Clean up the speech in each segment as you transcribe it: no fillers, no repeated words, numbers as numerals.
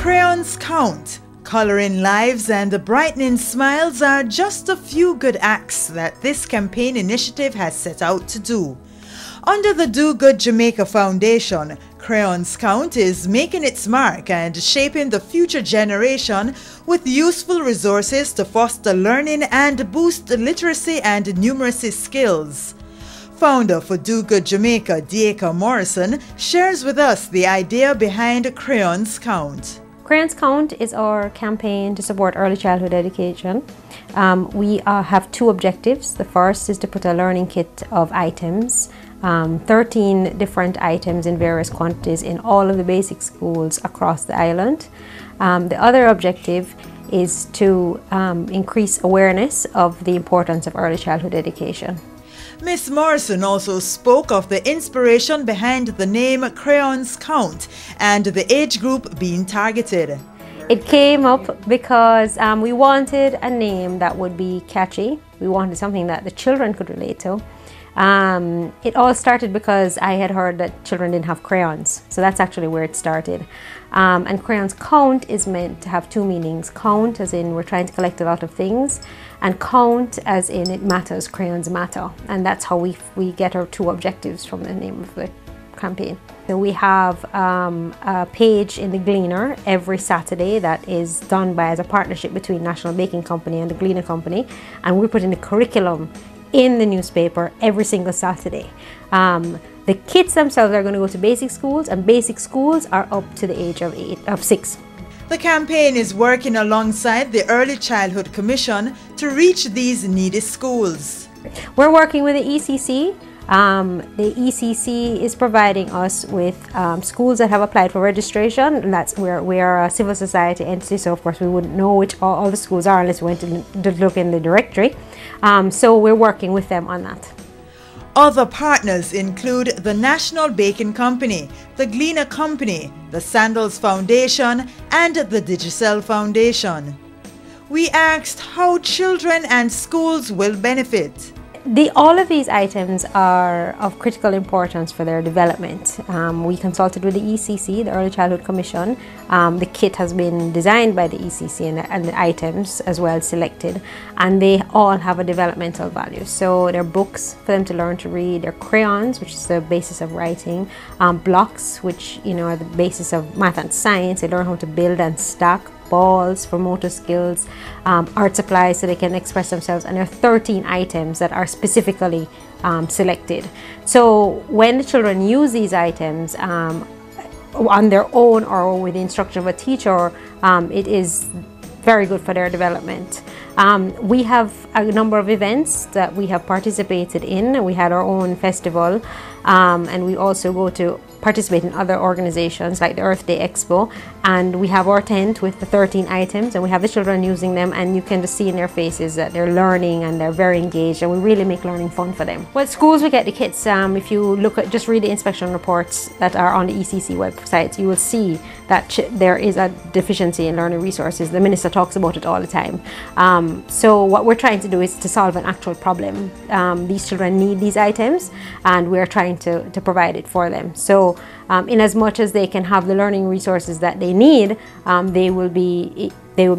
Crayons count. Coloring lives and brightening smiles are just a few good acts that this campaign initiative has set out to do. Under the Do Good Jamaica Foundation, Crayons Count is making its mark and shaping the future generation with useful resources to foster learning and boost literacy and numeracy skills. Founder for Do Good Jamaica, Dieka Morrison, shares with us the idea behind Crayons Count. Crayons Count is our campaign to support early childhood education. We have two objectives. The first is to put a learning kit of items, 13 different items in various quantities in all of the basic schools across the island. The other objective is to increase awareness of the importance of early childhood education. Ms. Morrison also spoke of the inspiration behind the name Crayons Count and the age group being targeted. It came up because we wanted a name that would be catchy. We wanted something that the children could relate to. It all started because I had heard that children didn't have crayons, so that's actually where it started. And Crayons Count is meant to have two meanings. Count as in we're trying to collect a lot of things, and count as in it matters, crayons matter. And that's how we get our two objectives from the name of the campaign. So we have a page in the Gleaner every Saturday that is done as a partnership between National Baking Company and the Gleaner Company, and we put in the curriculum in the newspaper every single Saturday. The kids themselves are going to go to basic schools, and basic schools are up to the age of 6. The campaign is working alongside the Early Childhood Commission to reach these needy schools. We're working with the ECC. The ECC is providing us with schools that have applied for registration, and that's where we are a civil society entity, so of course we wouldn't know which all the schools are unless we went to look in the directory. So we're working with them on that. Other partners include the National Baking Company, the Gleaner Company, the Sandals Foundation, and the Digicel Foundation. We asked how children and schools will benefit. All of these items are of critical importance for their development. We consulted with the ECC, the Early Childhood Commission. The kit has been designed by the ECC and the items as well selected, and they all have a developmental value. So they're books for them to learn to read, they're crayons, which is the basis of writing, blocks, which are the basis of math and science. They learn how to build and stack, balls for motor skills, art supplies so they can express themselves, and there are 13 items that are specifically selected. So when the children use these items on their own or with the instruction of a teacher, it is very good for their development. We have a number of events that we have participated in. We had our own festival, and we also go to participate in other organizations like the Earth Day Expo, and we have our tent with the 13 items, and we have the children using them, and you can just see in their faces that they're learning and they're very engaged, and we really make learning fun for them. Well, schools we get the kits. If you just read the inspection reports that are on the ECC website, you will see that there is a deficiency in learning resources. The minister talks about it all the time. So what we're trying to do is to solve an actual problem. These children need these items, and we're trying to provide it for them. So in as much as they can have the learning resources that they need, they will be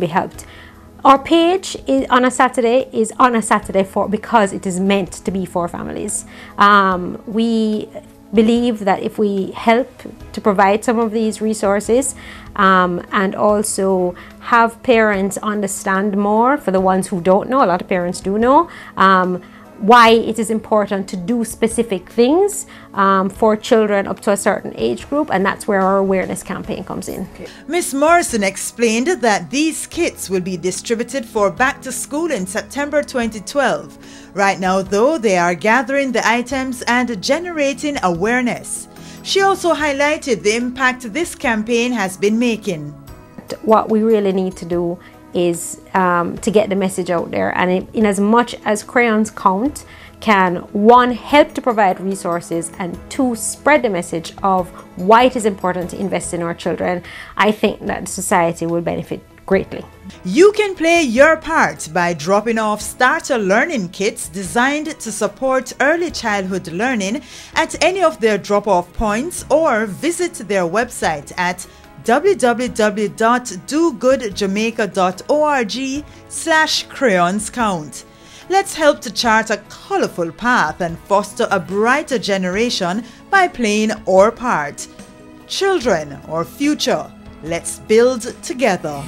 helped. Our page is on a Saturday because it is meant to be for families. We believe that if we help to provide some of these resources and also have parents understand more, for the ones who don't know, a lot of parents do know, why it is important to do specific things for children up to a certain age group, and that's where our awareness campaign comes in. Ms. Morrison explained that these kits will be distributed for back to school in September 2012. Right now, though, they are gathering the items and generating awareness. She also highlighted the impact this campaign has been making. What we really need to do is to get the message out there, and in as much as Crayons Count can, 1, help to provide resources, and 2, spread the message of why it is important to invest in our children, I think that society will benefit greatly. You can play your part by dropping off starter learning kits designed to support early childhood learning at any of their drop-off points, or visit their website at www.dogoodjamaica.org/crayonscount. Let's help to chart a colorful path and foster a brighter generation by playing our part. Children, our future. Let's build together.